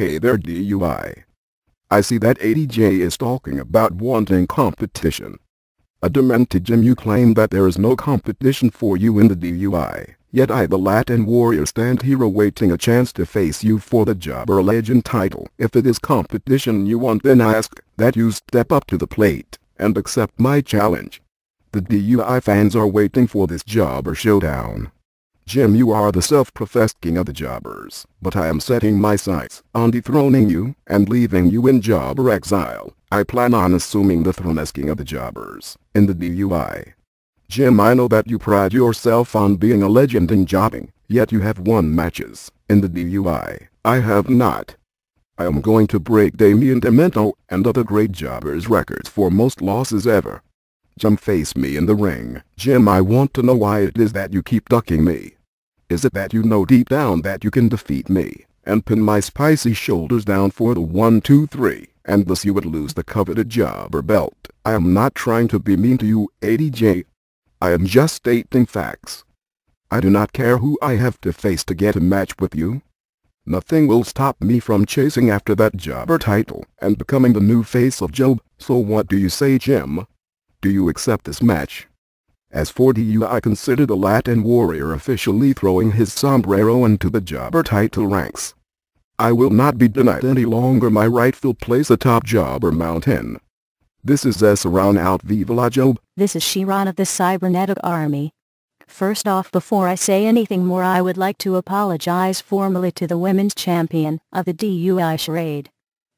Hey there DUI. I see that ADJ is talking about wanting competition. A demented Jim, you claim that there is no competition for you in the DUI, yet I, the Latin warrior, stand here awaiting a chance to face you for the Jobber Legend title. If it is competition you want, then I ask that you step up to the plate and accept my challenge. The DUI fans are waiting for this Jobber showdown. Jim, you are the self-professed king of the jobbers, but I am setting my sights on dethroning you and leaving you in jobber exile. I plan on assuming the throne as king of the jobbers in the DUI. Jim, I know that you pride yourself on being a legend in jobbing, yet you have won matches in the DUI. I have not. I am going to break Damien Demento and other great jobbers' records for most losses ever. Jim, face me in the ring. Jim, I want to know why it is that you keep ducking me. Is it that you know deep down that you can defeat me and pin my spicy shoulders down for the 1, 2, 3, and thus you would lose the coveted jobber belt? I am not trying to be mean to you, ADJ. I am just stating facts. I do not care who I have to face to get a match with you. Nothing will stop me from chasing after that jobber title and becoming the new face of Job. So what do you say, Jim? Do you accept this match? As for you, I consider the Latin warrior officially throwing his sombrero into the jobber title ranks. I will not be denied any longer my rightful place atop Jobber Mountain. This is Saran out, Viva la Job. This is Shiran of the Cybernetic Army. First off, before I say anything more, I would like to apologize formally to the women's champion of the DUI charade.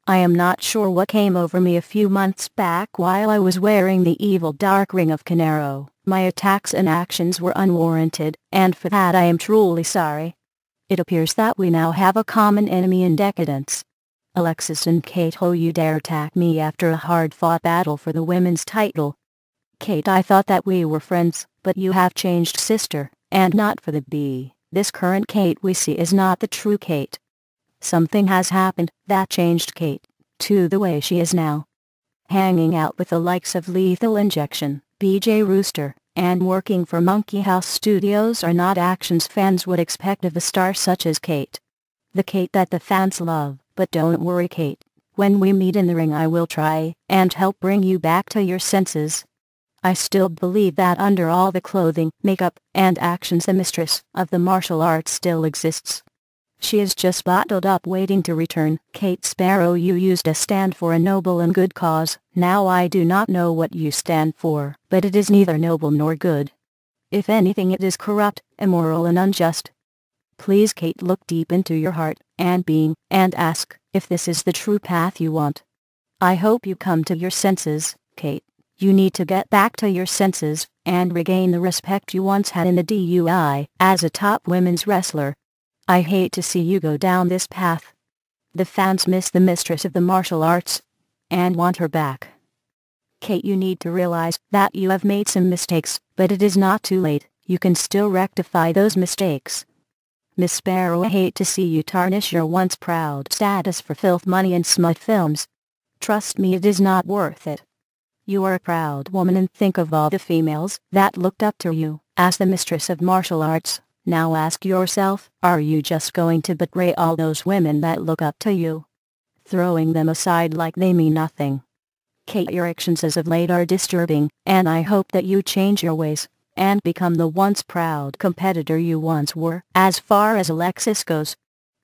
I am not sure what came over me a few months back while I was wearing the evil dark ring of Canero. My attacks and actions were unwarranted, and for that I am truly sorry. It appears that we now have a common enemy in Decadence. Alexis and Kate, how you dare attack me after a hard-fought battle for the women's title. Kate, I thought that we were friends, but you have changed, sister, and not for the B. This current Kate we see is not the true Kate. Something has happened that changed Kate to the way she is now. Hanging out with the likes of Lethal Injection, BJ Rooster, and working for Monkey House Studios are not actions fans would expect of a star such as Kate. The Kate that the fans love. But don't worry, Kate. When we meet in the ring, I will try and help bring you back to your senses. I still believe that under all the clothing, makeup, and actions, the mistress of the martial arts still exists. She is just bottled up waiting to return. Kate Sparrow, you used to stand for a noble and good cause. Now I do not know what you stand for, but it is neither noble nor good. If anything, it is corrupt, immoral, and unjust. Please, Kate, look deep into your heart and being and ask if this is the true path you want. I hope you come to your senses, Kate. You need to get back to your senses and regain the respect you once had in the DUI as a top women's wrestler. I hate to see you go down this path. The fans miss the mistress of the martial arts and want her back. Kate, you need to realize that you have made some mistakes, but it is not too late. You can still rectify those mistakes. Miss Sparrow, I hate to see you tarnish your once proud status for filth, money, and smut films. Trust me, it is not worth it. You are a proud woman, and think of all the females that looked up to you as the mistress of martial arts. Now ask yourself, are you just going to betray all those women that look up to you? Throwing them aside like they mean nothing. Kate, your actions as of late are disturbing, and I hope that you change your ways and become the once proud competitor you once were. As far as Alexis goes,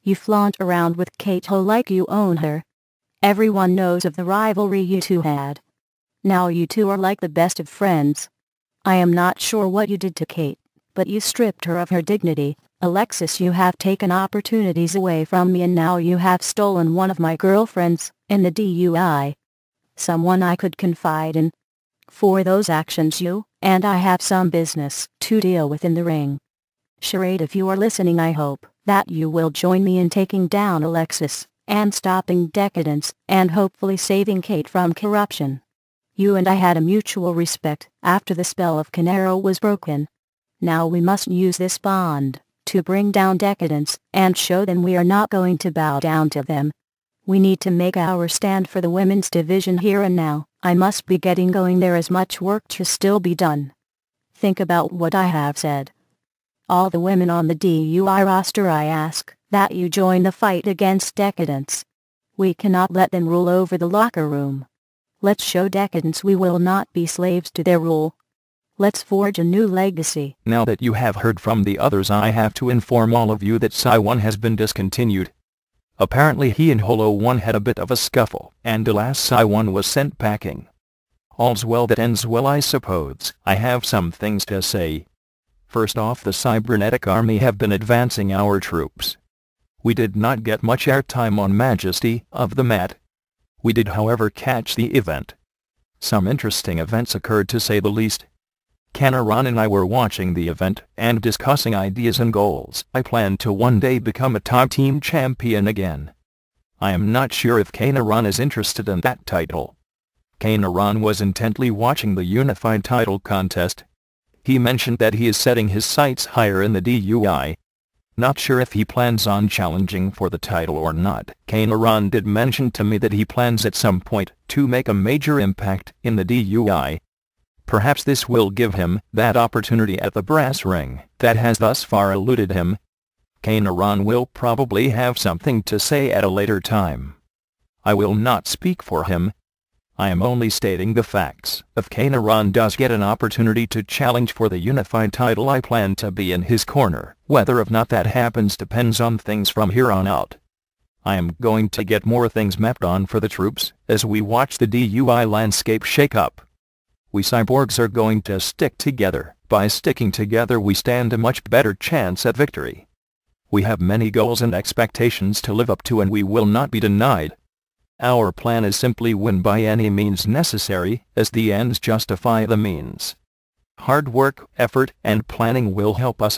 you flaunt around with Kate Ho like you own her. Everyone knows of the rivalry you two had. Now you two are like the best of friends. I am not sure what you did to Kate, but you stripped her of her dignity. Alexis, you have taken opportunities away from me, and now you have stolen one of my girlfriends in the DUI. Someone I could confide in. For those actions, you and I have some business to deal with in the ring. Charade, if you are listening, I hope that you will join me in taking down Alexis and stopping Decadence and hopefully saving Kate from corruption. You and I had a mutual respect after the spell of Canero was broken. Now we must use this bond to bring down Decadence and show them we are not going to bow down to them. We need to make our stand for the women's division here and now. I must be getting going. There is much work to still be done. Think about what I have said. All the women on the DUI roster, I ask that you join the fight against decadence. We cannot let them rule over the locker room. Let's show decadence we will not be slaves to their rule. Let's forge a new legacy. Now that you have heard from the others, I have to inform all of you that Cy1 has been discontinued. Apparently he and Holo1 had a bit of a scuffle, and alas, Cy1 was sent packing. All's well that ends well, I suppose. I have some things to say. First off, the Cybernetic army have been advancing our troops. We did not get much airtime on Majesty of the Mat. We did however catch the event. Some interesting events occurred, to say the least. Kanaran and I were watching the event and discussing ideas and goals. I plan to one day become a top team champion again. I am not sure if Kanaran is interested in that title. Kanaran was intently watching the unified title contest. He mentioned that he is setting his sights higher in the DUI. Not sure if he plans on challenging for the title or not. Kanaran did mention to me that he plans at some point to make a major impact in the DUI. Perhaps this will give him that opportunity at the brass ring that has thus far eluded him. Kanaran will probably have something to say at a later time. I will not speak for him. I am only stating the facts. If Kanaran does get an opportunity to challenge for the unified title, I plan to be in his corner. Whether or not that happens depends on things from here on out. I am going to get more things mapped on for the troops as we watch the DUI landscape shake up. We cyborgs are going to stick together. By sticking together we stand a much better chance at victory. We have many goals and expectations to live up to, and we will not be denied. Our plan is simply win by any means necessary, as the ends justify the means. Hard work, effort, and planning will help us